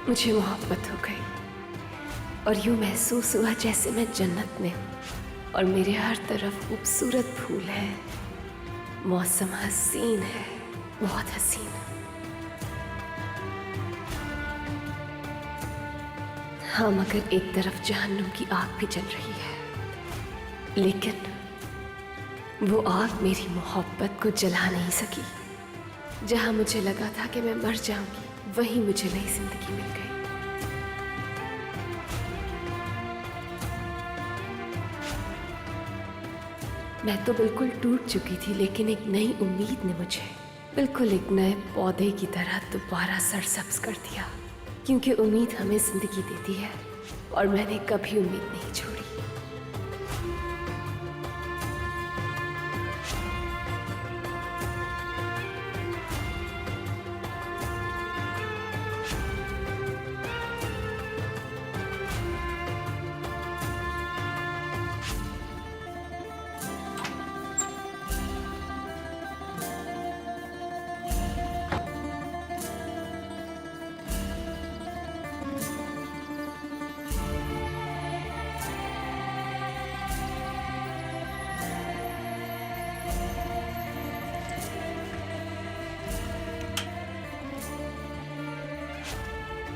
मुझे मोहब्बत हो गई और यूं महसूस हुआ जैसे मैं जन्नत में हूँ और मेरे हर तरफ खूबसूरत फूल है। मौसम हसीन है, बहुत हसीन। हाँ, मगर एक तरफ जहन्नुम की आग भी जल रही है, लेकिन वो आग मेरी मोहब्बत को जला नहीं सकी। जहां मुझे लगा था कि मैं मर जाऊंगी, वहीं मुझे नई जिंदगी मिल गई। मैं तो बिल्कुल टूट चुकी थी, लेकिन एक नई उम्मीद ने मुझे बिल्कुल एक नए पौधे की तरह दोबारा सरसब्ज कर दिया। क्योंकि उम्मीद हमें जिंदगी देती है और मैंने कभी उम्मीद नहीं छोड़ी।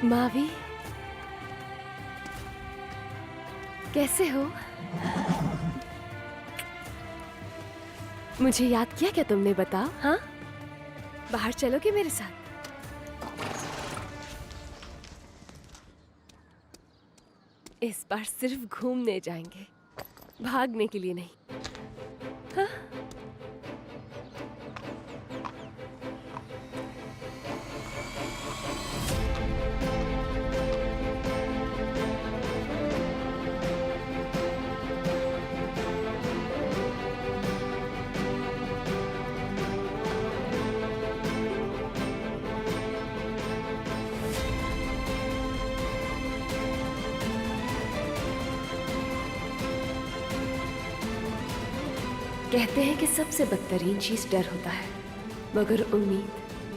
मावी, कैसे हो? मुझे याद किया क्या तुमने? बताओ। हाँ, बाहर चलोगे मेरे साथ? इस बार सिर्फ घूमने जाएंगे, भागने के लिए नहीं। हाँ? कहते हैं कि सबसे बदतरीन चीज डर होता है, मगर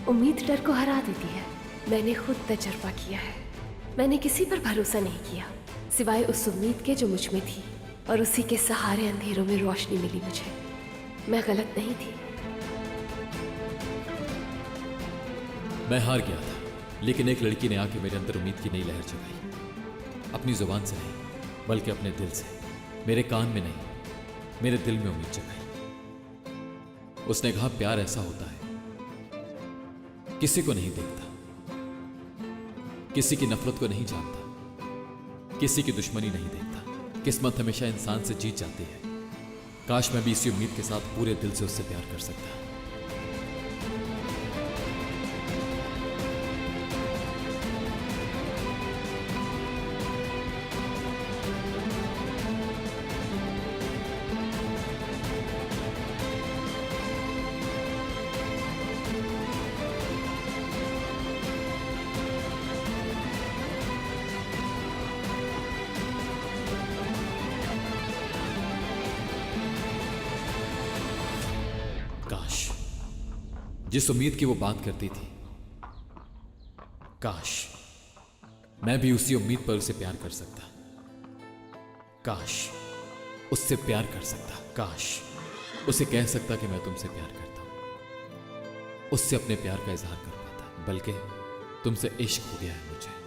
उम्मीद डर को हरा देती है। मैंने खुद तजर्बा किया है। मैंने किसी पर भरोसा नहीं किया सिवाय उस उम्मीद के जो मुझ में थी, और उसी के सहारे अंधेरों में रोशनी मिली मुझे। मैं गलत नहीं थी। मैं हार गया था, लेकिन एक लड़की ने आके मेरे अंदर उम्मीद की नई लहर जगाई। अपनी जुबान से नहीं, बल्कि अपने दिल से। मेरे कान में नहीं, मेरे दिल में उम्मीद जगाई। उसने कहा, प्यार ऐसा होता है, किसी को नहीं देखता, किसी की नफरत को नहीं जानता, किसी की दुश्मनी नहीं देखता। किस्मत हमेशा इंसान से जीत जाती है। काश मैं भी इसी उम्मीद के साथ पूरे दिल से उससे प्यार कर सकता। जिस उम्मीद की वो बात करती थी, काश मैं भी उसी उम्मीद पर उसे प्यार कर सकता। काश उससे प्यार कर सकता। काश उसे कह सकता कि मैं तुमसे प्यार करता हूं। उससे अपने प्यार का इजहार कर पाता। बल्कि तुमसे इश्क हो गया है मुझे।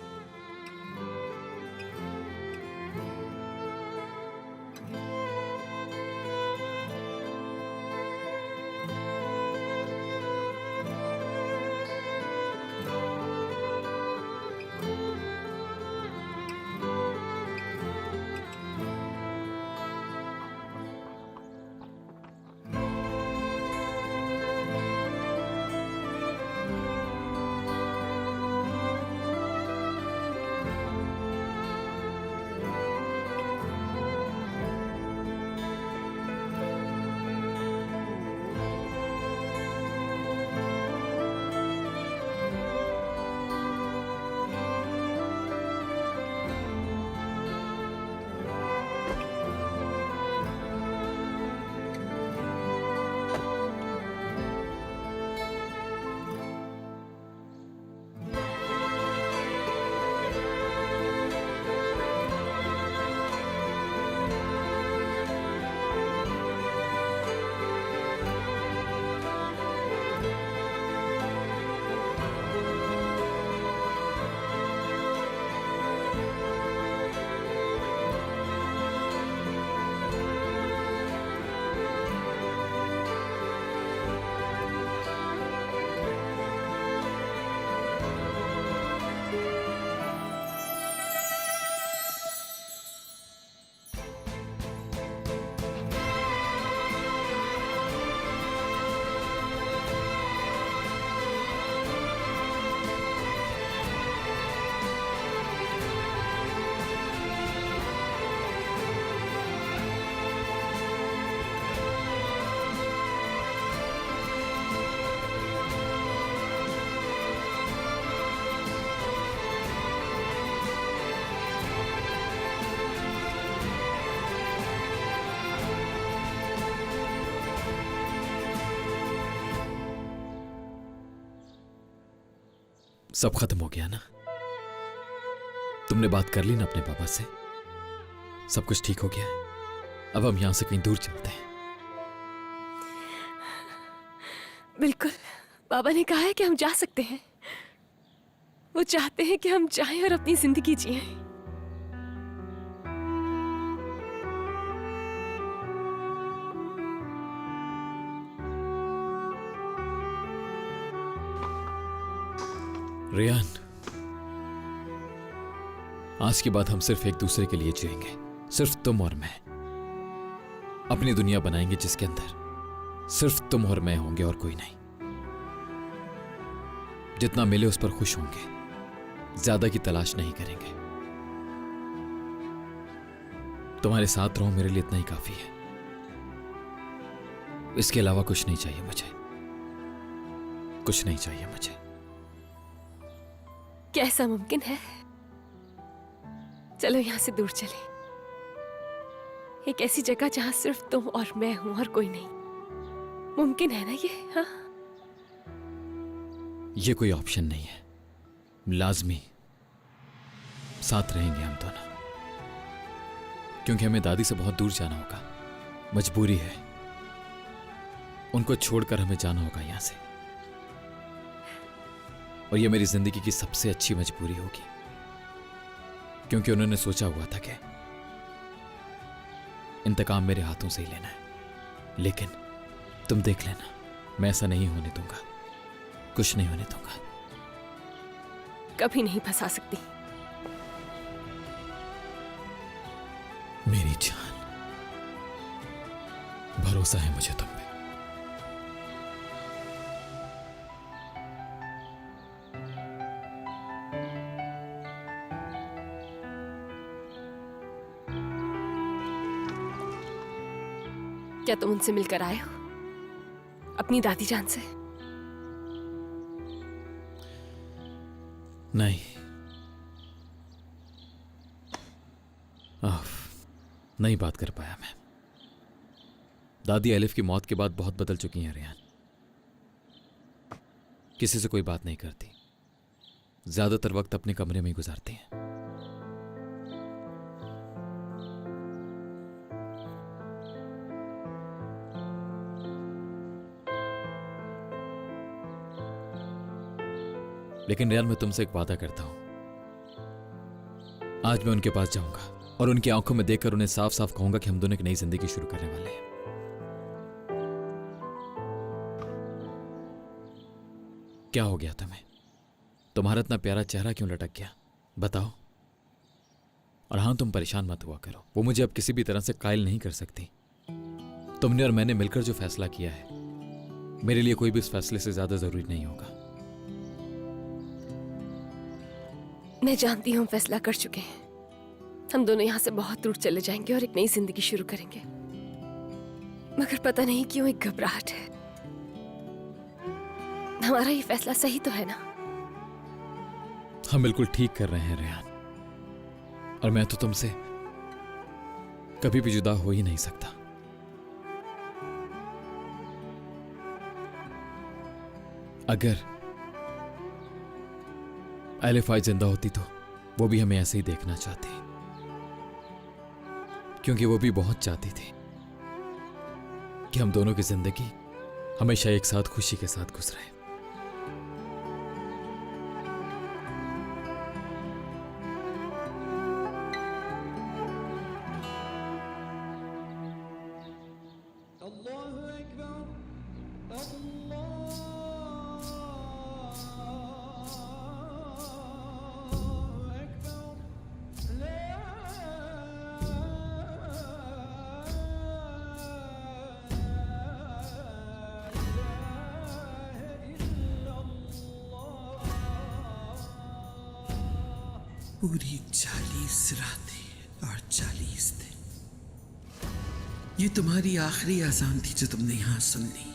सब खत्म हो गया ना? तुमने बात कर ली ना अपने पापा से? सब कुछ ठीक हो गया है? अब हम यहां से कहीं दूर चलते हैं। बिल्कुल, बाबा ने कहा है कि हम जा सकते हैं। वो चाहते हैं कि हम जाएं और अपनी जिंदगी जिएं। रेयान, आज के बाद हम सिर्फ एक दूसरे के लिए जिएंगे, सिर्फ तुम और मैं। अपनी दुनिया बनाएंगे जिसके अंदर सिर्फ तुम और मैं होंगे और कोई नहीं। जितना मिले उस पर खुश होंगे, ज्यादा की तलाश नहीं करेंगे। तुम्हारे साथ रहूं मेरे लिए इतना ही काफी है। इसके अलावा कुछ नहीं चाहिए मुझे, कुछ नहीं चाहिए मुझे। क्या ऐसा मुमकिन है? चलो यहां से दूर चले, एक ऐसी जगह जहां सिर्फ तुम और मैं हूं और कोई नहीं। मुमकिन है ना ये? हाँ, ये कोई ऑप्शन नहीं है, लाजमी साथ रहेंगे हम दोनों, क्योंकि हमें दादी से बहुत दूर जाना होगा। मजबूरी है, उनको छोड़कर हमें जाना होगा यहां से। और ये मेरी जिंदगी की सबसे अच्छी मजबूरी होगी, क्योंकि उन्होंने सोचा हुआ था कि इंतकाम मेरे हाथों से ही लेना है। लेकिन तुम देख लेना, मैं ऐसा नहीं होने दूंगा, कुछ नहीं होने दूंगा। कभी नहीं फंसा सकती। मेरी जान, भरोसा है मुझे तुम पे। क्या तुम उनसे मिलकर आए हो, अपनी दादी जान से? नहीं, नहीं बात कर पाया मैं। दादी एलिफ की मौत के बाद बहुत बदल चुकी हैं रेयान। किसी से कोई बात नहीं करती, ज्यादातर वक्त अपने कमरे में ही गुजारती हैं। लेकिन रेयान, मैं तुमसे एक वादा करता हूं, आज मैं उनके पास जाऊंगा और उनकी आंखों में देखकर उन्हें साफ साफ कहूंगा कि हम दोनों एक नई जिंदगी शुरू करने वाले हैं। क्या हो गया तुम्हें? तुम्हारा इतना प्यारा चेहरा क्यों लटक गया, बताओ। और हां, तुम परेशान मत हुआ करो, वो मुझे अब किसी भी तरह से कायल नहीं कर सकती। तुमने और मैंने मिलकर जो फैसला किया है, मेरे लिए कोई भी इस फैसले से ज्यादा जरूरी नहीं होगा। मैं जानती हूँ फैसला कर चुके हैं। हम दोनों यहाँ से बहुत दूर चले जाएंगे और एक नई जिंदगी शुरू करेंगे। मगर पता नहीं क्यों एक घबराहट है। हमारा ये फैसला सही तो है ना? हम बिल्कुल ठीक कर रहे हैं रेयान, और मैं तो तुमसे कभी भी जुदा हो ही नहीं सकता। अगर एलिफ आज जिंदा होती तो वो भी हमें ऐसे ही देखना चाहती, क्योंकि वो भी बहुत चाहती थी कि हम दोनों की जिंदगी हमेशा एक साथ खुशी के साथ गुजरे। पूरी 40 रातें और 40 दिन, ये तुम्हारी आखिरी आजान थी जो तुमने यहां सुन ली।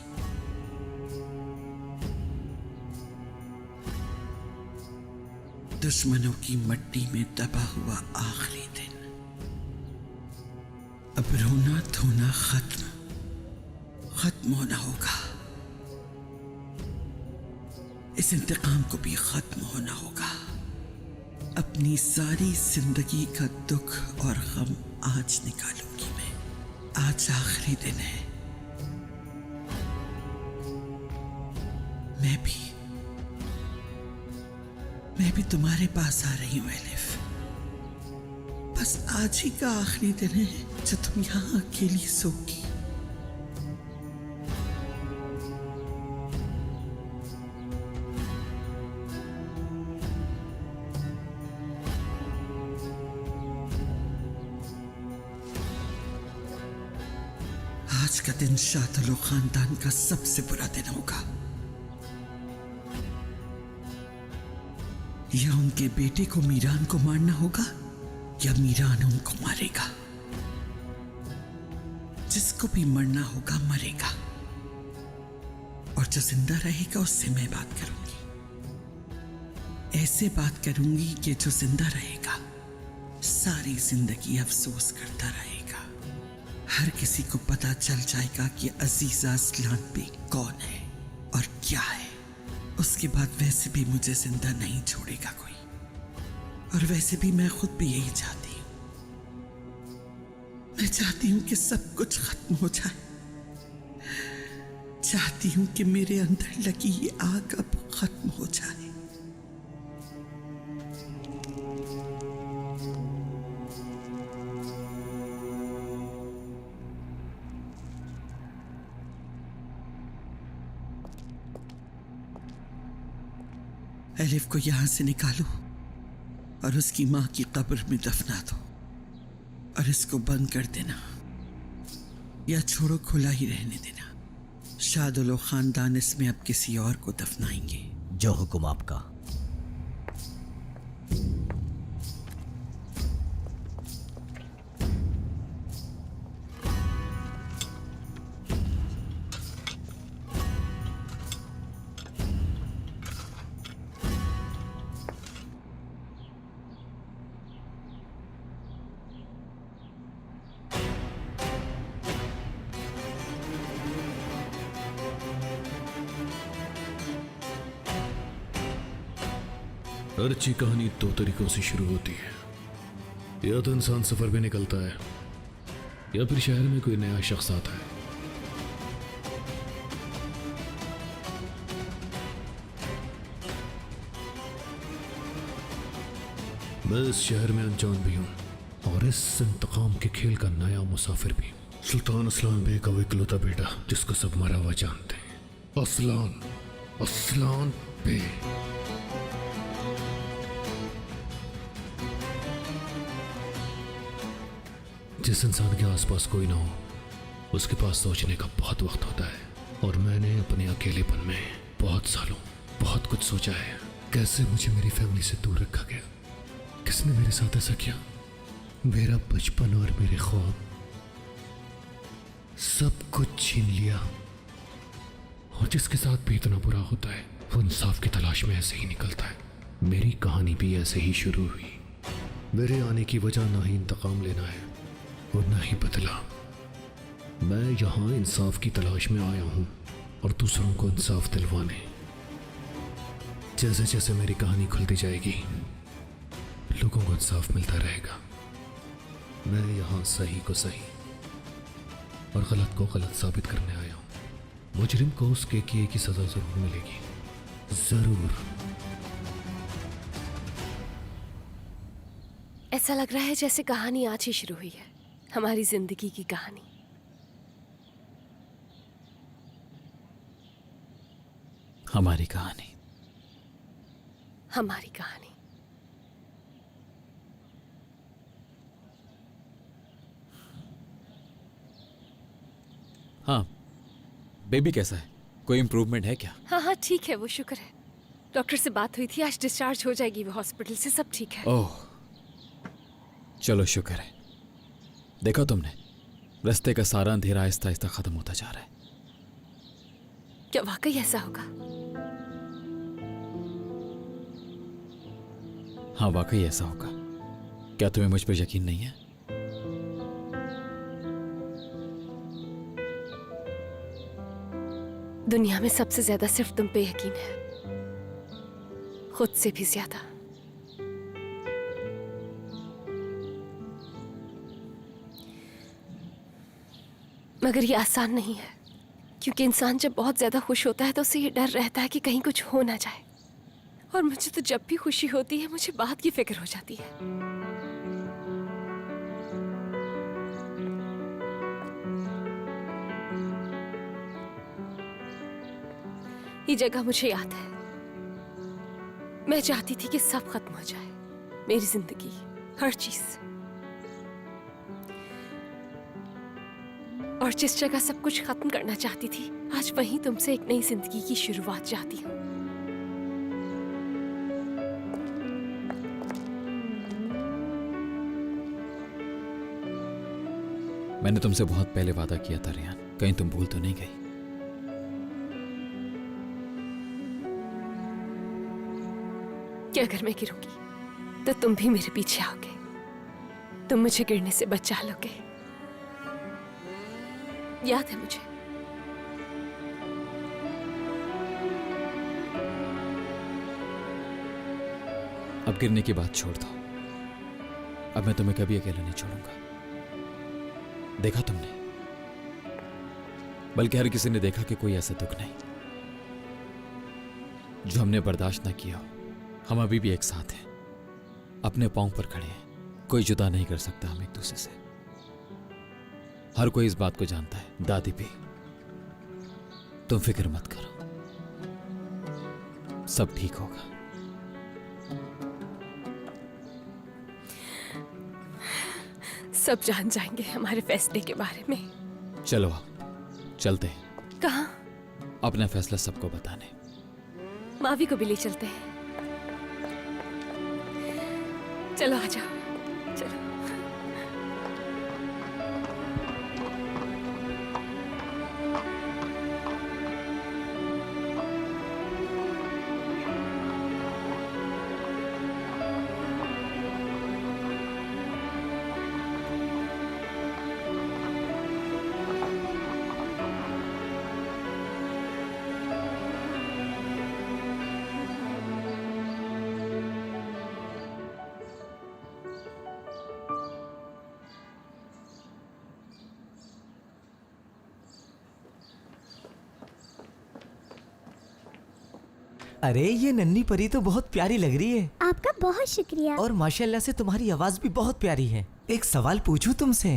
दुश्मनों की मट्टी में दबा हुआ आखिरी दिन। अब रोना धोना खत्म होना होगा। इस इंतकाम को भी खत्म होना होगा। अपनी सारी जिंदगी का दुख और गम आज निकालूंगी मैं। आज आखिरी दिन है। मैं भी तुम्हारे पास आ रही हूं एलिफ। बस आज ही का आखिरी दिन है जो तुम यहां अकेली सोगी। आज का दिन शातलो खानदान का सबसे बुरा दिन होगा। या उनके बेटे को मीरान को मारना होगा या मीरान उनको मारेगा। जिसको भी मरना होगा मरेगा, और जो जिंदा रहेगा उससे मैं बात करूंगी। ऐसे बात करूंगी कि जो जिंदा रहेगा सारी जिंदगी अफसोस करता रहेगा। हर किसी को पता चल जाएगा कि अजीजा असलान बेग कौन है और क्या है। उसके बाद वैसे भी मुझे जिंदा नहीं छोड़ेगा कोई, और वैसे भी मैं खुद भी यही चाहती हूं। मैं चाहती हूं कि सब कुछ खत्म हो जाए। चाहती हूं कि मेरे अंदर लगी ये आग अब खत्म हो जाए। एलिफ को यहां से निकालो और उसकी मां की कब्र में दफना दो, और इसको बंद कर देना या छोड़ो खुला ही रहने देना। शादुल खानदान इसमें अब किसी और को दफनाएंगे। जो हुक्म आपका। हर अच्छी कहानी दो तरीकों से शुरू होती है। या तो इंसान सफर पे निकलता है, या फिर शहर में कोई नया शख्स आता है। मैं इस शहर में अनजान भी हूं, और इस इंतकाम के खेल का नया मुसाफिर भी। सुल्तान असलान बे का वो इकलौता बेटा जिसको सब मरा हुआ जानते हैं। असलान बे। जिस इंसान के आसपास कोई ना हो उसके पास सोचने का बहुत वक्त होता है, और मैंने अपने अकेलेपन में बहुत सालों बहुत कुछ सोचा है। कैसे मुझे मेरी फैमिली से दूर रखा गया, किसने मेरे साथ ऐसा किया। मेरा बचपन और मेरे ख्वाब सब कुछ छीन लिया, और जिसके साथ भी इतना बुरा होता है वो इंसाफ की तलाश में ऐसे ही निकलता है। मेरी कहानी भी ऐसे ही शुरू हुई। मेरे आने की वजह ना ही इंतकाम लेना है और ना ही बदला। मैं यहाँ इंसाफ की तलाश में आया हूँ, और दूसरों को इंसाफ दिलवाने। जैसे जैसे मेरी कहानी खुलती जाएगी लोगों को इंसाफ मिलता रहेगा। मैं यहाँ सही को सही और गलत को गलत साबित करने आया हूँ। मुजरिम को उसके किए की सजा जरूर मिलेगी, जरूर। ऐसा लग रहा है जैसे कहानी आज ही शुरू हुई है, हमारी जिंदगी की कहानी। हमारी कहानी। हमारी कहानी। हाँ, बेबी कैसा है? कोई इम्प्रूवमेंट है क्या? हाँ हाँ ठीक है, वो शुक्र है। डॉक्टर से बात हुई थी, आज डिस्चार्ज हो जाएगी वो हॉस्पिटल से, सब ठीक है। ओह चलो शुक्र है। देखा तुमने, रास्ते का सारा अंधेरा आहिस्ता आहिस्ता खत्म होता जा रहा है। क्या वाकई ऐसा होगा? हाँ वाकई ऐसा होगा। क्या तुम्हें मुझ पर यकीन नहीं है? दुनिया में सबसे ज्यादा सिर्फ तुम पे यकीन है। खुद से भी ज्यादा। मगर ये आसान नहीं है, क्योंकि इंसान जब बहुत ज्यादा खुश होता है तो उसे ये डर रहता है कि कहीं कुछ हो ना जाए। और मुझे तो जब भी खुशी होती है मुझे बात की फिक्र हो जाती है। ये जगह मुझे याद है। मैं चाहती थी कि सब खत्म हो जाए, मेरी जिंदगी, हर चीज। और जिस जगह सब कुछ खत्म करना चाहती थी, आज वहीं तुमसे एक नई जिंदगी की शुरुआत चाहती हूँ। मैंने तुमसे बहुत पहले वादा किया था रेहान, कहीं तुम भूल तो नहीं गई? कि अगर मैं गिरूंगी तो तुम भी मेरे पीछे आओगे, तुम मुझे गिरने से बचा लोगे। याद है मुझे। अब गिरने की बात छोड़ दो। अब मैं तुम्हें कभी अकेला नहीं छोड़ूंगा। देखा तुमने, बल्कि हर किसी ने देखा कि कोई ऐसा दुख नहीं जो हमने बर्दाश्त ना किया हो। हम अभी भी एक साथ हैं, अपने पांव पर खड़े हैं। कोई जुदा नहीं कर सकता हम एक दूसरे से। हर कोई इस बात को जानता है, दादी भी। तुम फिक्र मत करो, सब ठीक होगा। सब जान जाएंगे हमारे फैसले के बारे में। चलो अब चलते हैं। कहाँ? अपना फैसला सबको बताने। मावी को भी ले चलते हैं। चलो आ जाओ, चलो। अरे ये नन्ही परी तो बहुत प्यारी लग रही है। आपका बहुत शुक्रिया। और माशाल्लाह से तुम्हारी आवाज भी बहुत प्यारी है। एक सवाल पूछूं तुमसे?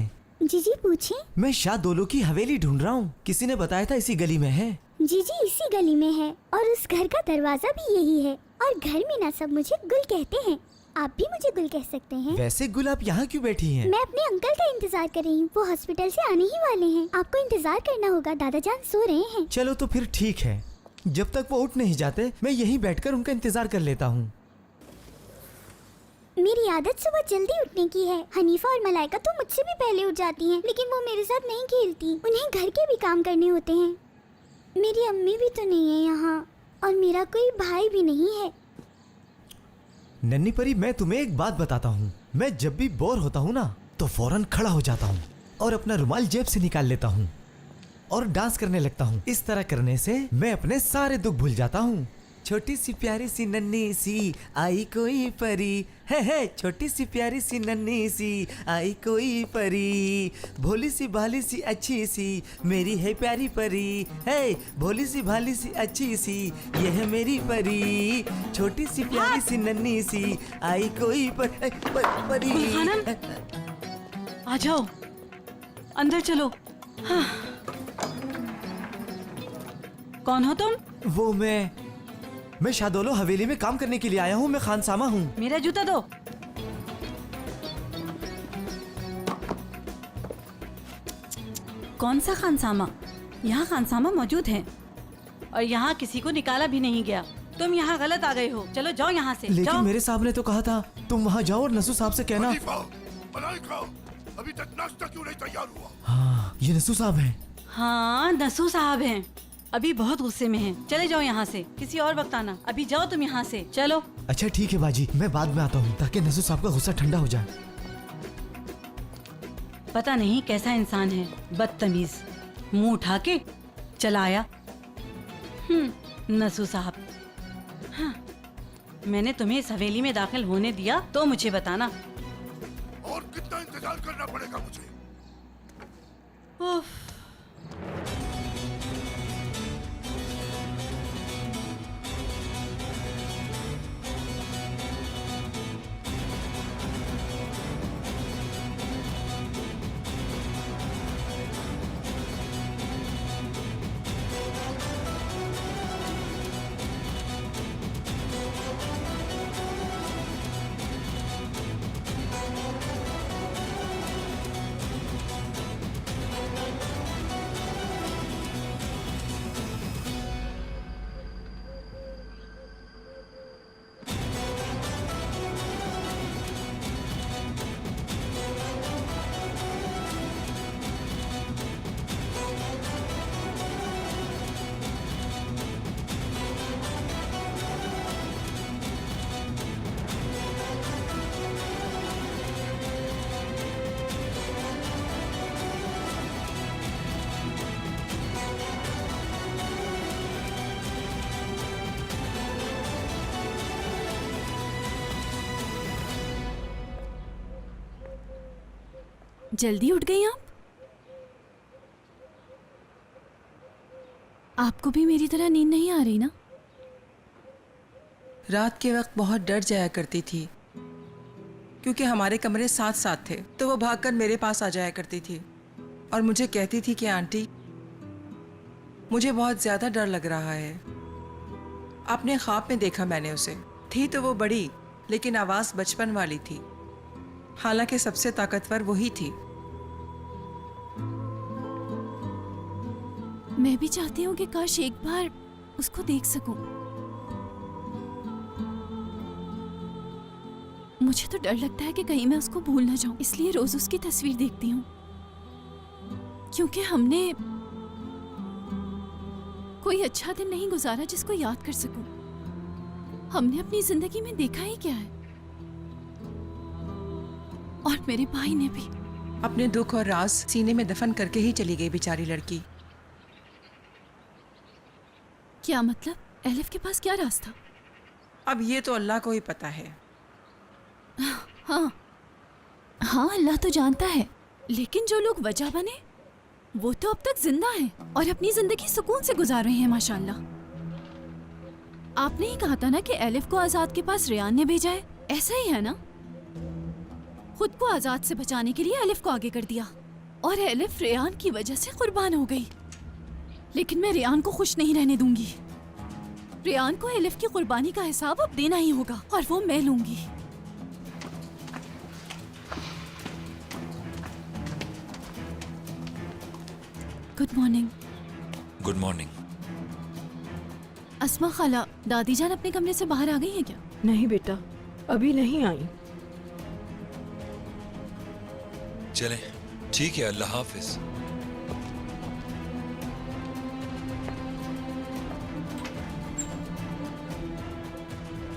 जीजी पूछें। मैं शाह दोलो की हवेली ढूंढ रहा हूँ, किसी ने बताया था इसी गली में है। जीजी इसी गली में है और उस घर का दरवाजा भी यही है। और घर में ना सब मुझे गुल कहते हैं, आप भी मुझे गुल कह सकते हैं। वैसे गुल आप यहाँ क्यों बैठी हैं? मैं अपने अंकल का इंतजार कर रही हूँ, वो हॉस्पिटल से आने ही वाले हैं। आपको इंतजार करना होगा, दादा जान सो रहे हैं। चलो तो फिर ठीक है, जब तक वो उठ नहीं जाते मैं यहीं बैठकर उनका इंतजार कर लेता हूँ। मेरी आदत सुबह जल्दी उठने की है। हनीफा और मलाइका तो मुझसे भी पहले उठ जाती हैं, लेकिन वो मेरे साथ नहीं खेलती। उन्हें घर के भी काम करने होते हैं। मेरी अम्मी भी तो नहीं है यहाँ, और मेरा कोई भाई भी नहीं है। नन्ही परी, मैं तुम्हें एक बात बताता हूँ। मैं जब भी बोर होता हूँ ना, तो फौरन खड़ा हो जाता हूँ और अपना रुमाल जेब से निकाल लेता हूँ और डांस करने लगता हूँ। इस तरह करने से मैं अपने सारे दुख भूल जाता हूँ। छोटी सी प्यारी सी नन्ही सी आई कोई परी है, छोटी सी प्यारी सी नन्ही सी आई कोई परी, भोली सी भाली सी अच्छी सी मेरी है प्यारी परी है, भोली सी भाली सी अच्छी सी ये है मेरी परी, छोटी सी प्यारी सी नन्ही सी आई कोई परी। आ जाओ, अंदर चलो। हाँ। कौन हो तुम? वो मैं शादोलो हवेली में काम करने के लिए आया हूँ। मैं खानसामा हूँ। मेरा जूता दो। कौन सा खानसामा? यहाँ खानसामा मौजूद हैं और यहाँ किसी को निकाला भी नहीं गया। तुम यहाँ गलत आ गए हो। चलो जाओ यहाँ से। लेकिन जाओ। मेरे साहब ने तो कहा था तुम वहाँ जाओ और नसू साहब से कहना। अभी तक नाश्ता क्यों नहीं तैयार हुआ? हाँ, ये नसू साहब हैं। हाँ, नसू साहब हैं। अभी बहुत गुस्से में हैं। चले जाओ यहाँ से, किसी और वक्त आना। अभी जाओ तुम यहाँ से, चलो। अच्छा ठीक है बाजी, मैं बाद में आता हूँ ताकि नसू साहब का गुस्सा ठंडा हो जाए। पता नहीं कैसा इंसान है, बदतमीज। मुंह उठा के चला आया। नसू साहब। हाँ। मैंने तुम्हें इस हवेली में दाखिल होने दिया तो मुझे बताना। और कितना इंतजार करना पड़ेगा मुझे? उफ। जल्दी उठ गई आप? आपको भी मेरी तरह नींद नहीं आ रही ना? रात के वक्त बहुत डर जाया करती थी क्योंकि हमारे कमरे साथ साथ थे, तो वो भागकर मेरे पास आ जाया करती थी और मुझे कहती थी कि आंटी मुझे बहुत ज्यादा डर लग रहा है। अपने ख्वाब में देखा मैंने उसे, थी तो वो बड़ी लेकिन आवाज बचपन वाली थी, हालांकि सबसे ताकतवर वही थी। मैं भी चाहती हूँ कि काश एक बार उसको देख सकूं। मुझे तो डर लगता है कि कहीं मैं उसको भूल ना जाऊं, इसलिए रोज उसकी तस्वीर देखती हूँ, क्योंकि हमने कोई अच्छा दिन नहीं गुजारा जिसको याद कर सकूं। हमने अपनी जिंदगी में देखा ही क्या है, और मेरे भाई ने भी। अपने दुख और राज सीने में दफन करके ही चली गई बेचारी लड़की। क्या मतलब? एलिफ के पास क्या राज था? अब ये तो अल्लाह को ही पता है। हाँ, अल्लाह तो जानता है, लेकिन जो लोग वजह बने वो तो अब तक जिंदा हैं और अपनी जिंदगी सुकून से गुजार रहे हैं माशाल्लाह। आपने ही कहा था ना कि एलिफ को आजाद के पास रियान ने भेजा है, ऐसा ही है ना? खुद को आजाद से बचाने के लिए एलिफ को आगे कर दिया और एलिफ रियान की वजह से कुर्बान हो गई। लेकिन मैं रियान को खुश नहीं रहने दूंगी। रियान को एलिफ की कुर्बानी का हिसाब अब देना ही होगा और वो मैं लूंगी। Good morning. Good morning. Asma खाला, दादी जान अपने कमरे से बाहर आ गई है क्या? नहीं बेटा, अभी नहीं आई। चलें, ठीक है, अल्लाह हाफिज।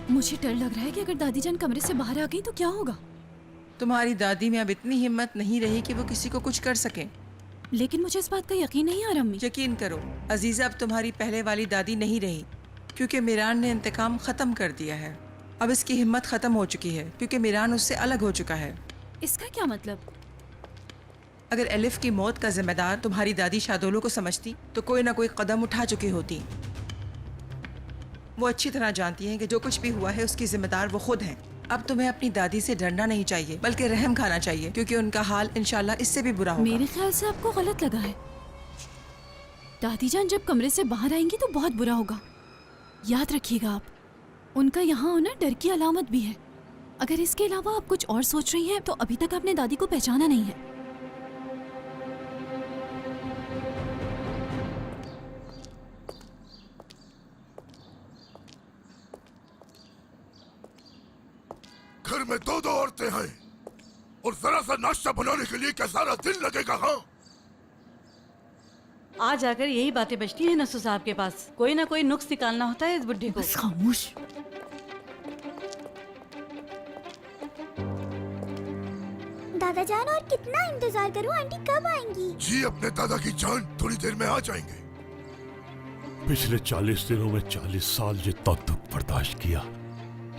मुझे डर लग रहा है कि अगर दादी जान कमरे से बाहर आ गई तो क्या होगा? तुम्हारी दादी में अब इतनी हिम्मत नहीं रही कि वो किसी को कुछ कर सके। लेकिन मुझे इस बात का यकीन नहीं आ रहा अम्मी। यकीन करो अजीजा, अब तुम्हारी पहले वाली दादी नहीं रही, क्योंकि मीरान ने इंतकाम खत्म कर दिया है। अब इसकी हिम्मत खत्म हो चुकी है क्योंकि मीरान उससे अलग हो चुका है। इसका क्या मतलब? अगर एलिफ की मौत का जिम्मेदार तुम्हारी दादी शादोलो को समझती तो कोई ना कोई कदम उठा चुकी होती। वो अच्छी तरह जानती हैं कि जो कुछ भी हुआ है उसकी जिम्मेदार वो खुद हैं। अब तुम्हें अपनी दादी से डरना नहीं चाहिए बल्कि रहम खाना चाहिए, क्योंकि उनका हाल इंशाल्लाह इससे भी बुरा होगा। मेरे ख्याल से आपको गलत लगा है। दादी जान जब कमरे से बाहर आएंगी तो बहुत बुरा होगा। याद रखिएगा आप, उनका यहाँ होना डर की अलामत भी है। अगर इसके अलावा आप कुछ और सोच रही हैं तो अभी तक आपने दादी को पहचाना नहीं है। घर में दो दो औरतें हैं और जरा सा नाश्ता बनाने के लिए क्या सारा दिन लगेगा? हाँ, आज आकर यही बातें बचती हैं नसू साहब के पास। कोई ना कोई नुक्स निकालना होता है इस बुढ़े को। बस खामोश। दादा जान और कितना इंतजार करूं? आंटी कब आएंगी? जी अपने दादा की जान, थोड़ी देर में आ जाएंगे। पिछले 40 दिनों में 40 साल जितना दुख बर्दाश्त किया,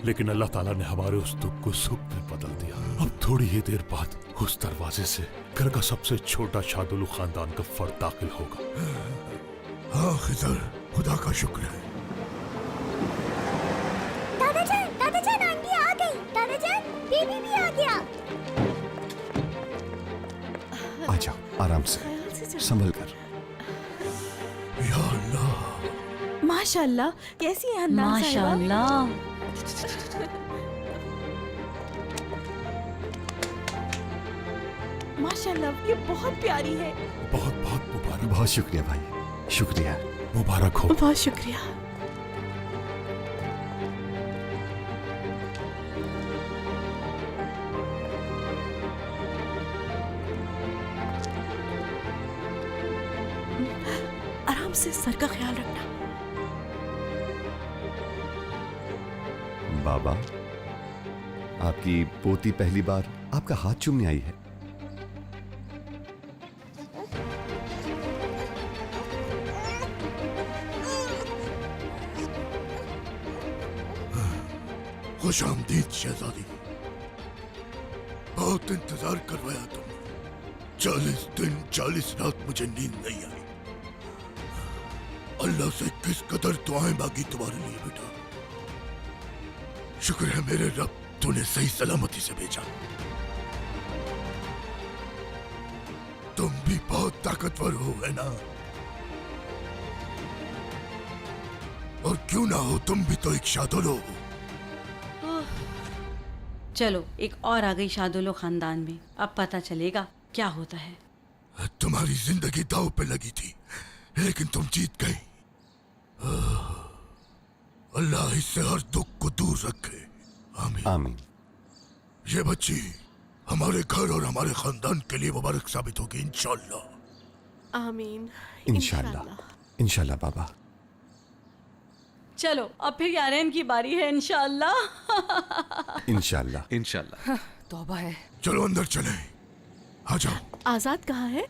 लेकिन अल्लाह ताला ने हमारे उस दुख को सुख में बदल दिया। अब थोड़ी ही देर बाद उस दरवाजे से घर का सबसे छोटा शादुलू खानदान का फर्द दाखिल होगा। हाँ खिजर, खुदा का शुक्र है। दादाजान आंटी आ गई। दादाजान बेबी भी आ गया। आ जाओ आराम से, संभल कर। या अल्लाह, माशाल्लाह, कैसी है हन्नान साहिबा? माशाल्लाह। माशाल्लाह, ये बहुत प्यारी है। बहुत बहुत मुबारक। बहुत शुक्रिया भाई, शुक्रिया। मुबारक हो। बहुत शुक्रिया। आराम से, सर का ख्याल रखना। बाबा, आपकी पोती पहली बार आपका हाथ चूमने आई है। खुश आमदीद शहजादी। बहुत इंतजार करवाया तुमने। 40 दिन 40 रात मुझे नींद नहीं आई। अल्लाह से किस कदर दुआएं मांगी तुम्हारे लिए बेटा। शुक्र है मेरे रब, तूने सही सलामती से भेजा। तुम भी बहुत ताकतवर हो, है ना? और क्यों ना हो, तुम भी तो एक शादुलो हो। चलो, एक और आ गई शादुलो खानदान में। अब पता चलेगा क्या होता है। तुम्हारी जिंदगी दांव पे लगी थी, लेकिन तुम जीत गई। अल्लाह इससे हर दुख को दूर रखे। आमीन। आमीन। ये बच्ची हमारे घर और हमारे खानदान के लिए मुबारक साबित होगी इंशाल्लाह। आमीन। इंशाल्लाह, इंशाल्लाह बाबा। चलो, अब फिर यारेन की बारी है इंशाल्लाह। इंशाल्लाह, इंशाल्लाह। तौबा है। चलो अंदर चले, आ जाओ। आजाद कहाँ है?